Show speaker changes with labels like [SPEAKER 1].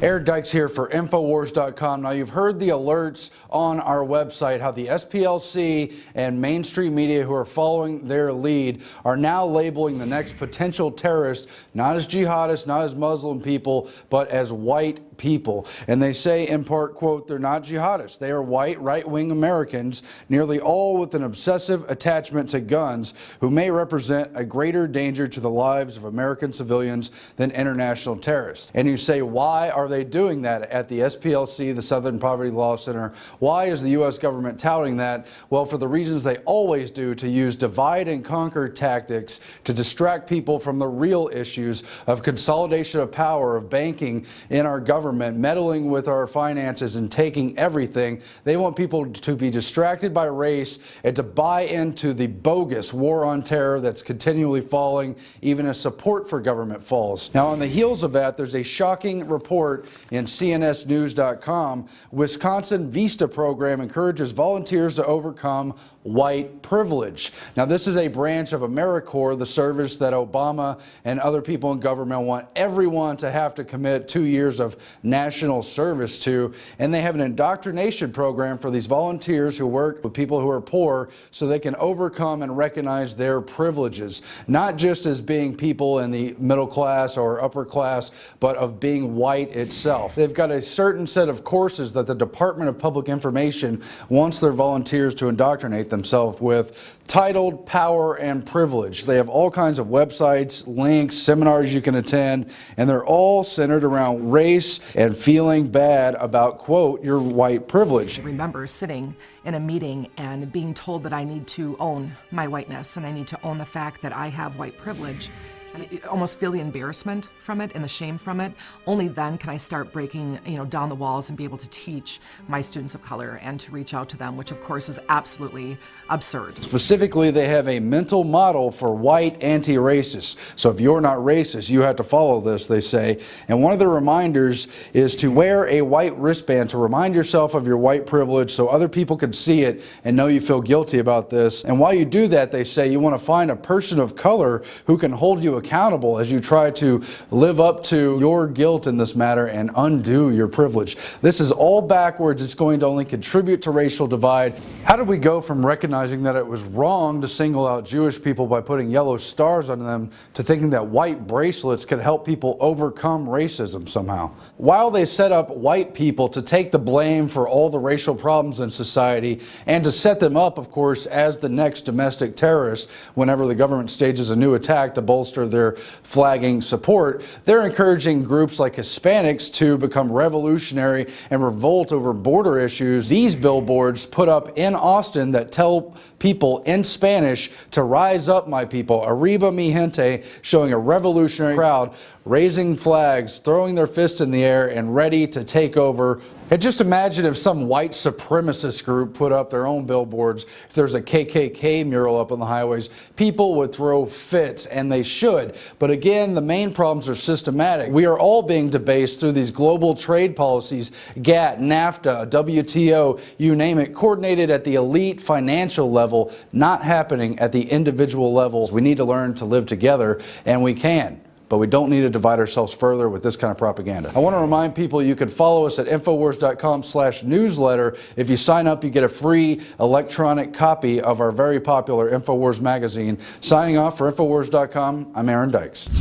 [SPEAKER 1] Aaron Dykes here for Infowars.com. Now, you've heard the alerts on our website how the SPLC and mainstream media who are following their lead are now labeling the next potential terrorist not as jihadists, not as Muslim people, but as white people. And they say, in part, quote, they're not jihadists. They are white, right-wing Americans, nearly all with an obsessive attachment to guns, who may represent a greater danger to the lives of American civilians than international terrorists. And you say, why are they doing that at the SPLC, the Southern Poverty Law Center? Why is the U.S. government touting that? Well, for the reasons they always do, to use divide and conquer tactics to distract people from the real issues of consolidation of power, of banking in our government, meddling with our finances and taking everything. They want people to be distracted by race and to buy into the bogus war on terror that's continually falling, even as support for government falls. Now, on the heels of that, there's a shocking report in CNSnews.com. Wisconsin Vista program encourages volunteers to overcome white privilege. Now, this is a branch of AmeriCorps, the service that Obama and other people in government want everyone to have to commit 2 years of national service to. And they have an indoctrination program for these volunteers who work with people who are poor so they can overcome and recognize their privileges, not just as being people in the middle class or upper class, but of being white itself. They've got a certain set of courses that the Department of Public Information wants their volunteers to indoctrinate themselves with, titled Power and Privilege. They have all kinds of websites, links, seminars you can attend, and they're all centered around race and feeling bad about, quote, your white privilege.
[SPEAKER 2] I remember sitting in a meeting and being told that I need to own my whiteness and I need to own the fact that I have white privilege. I almost feel the embarrassment from it and the shame from it. Only then can I start breaking, down the walls and be able to teach my students of color and to reach out to them, which of course is absolutely absurd.
[SPEAKER 1] Specifically, they have a mental model for white anti-racists. So if you're not racist, you have to follow this, they say. And one of the reminders is to wear a white wristband to remind yourself of your white privilege so other people can see it and know you feel guilty about this. And while you do that, they say you want to find a person of color who can hold you accountable as you try to live up to your guilt in this matter and undo your privilege. This is all backwards. It's going to only contribute to racial divide. How did we go from recognizing that it was wrong to single out Jewish people by putting yellow stars on them to thinking that white bracelets could help people overcome racism somehow? While they set up white people to take the blame for all the racial problems in society and to set them up, of course, as the next domestic terrorists whenever the government stages a new attack to bolster their flagging support, they're encouraging groups like Hispanics to become revolutionary and revolt over border issues. These billboards put up in Austin that tell people in Spanish to rise up, my people, arriba mi gente, showing a revolutionary crowd raising flags, throwing their fists in the air and ready to take over. And just imagine if some white supremacist group put up their own billboards. If there's a KKK mural up on the highways, people would throw fits, and they should. But again, the main problems are systematic. We are all being debased through these global trade policies, GATT, NAFTA, WTO, you name it, coordinated at the elite financial level, not happening at the individual levels. We need to learn to live together, and we can. But we don't need to divide ourselves further with this kind of propaganda. I want to remind people you can follow us at Infowars.com/newsletter. If you sign up, you get a free electronic copy of our very popular Infowars magazine. Signing off for Infowars.com, I'm Aaron Dykes.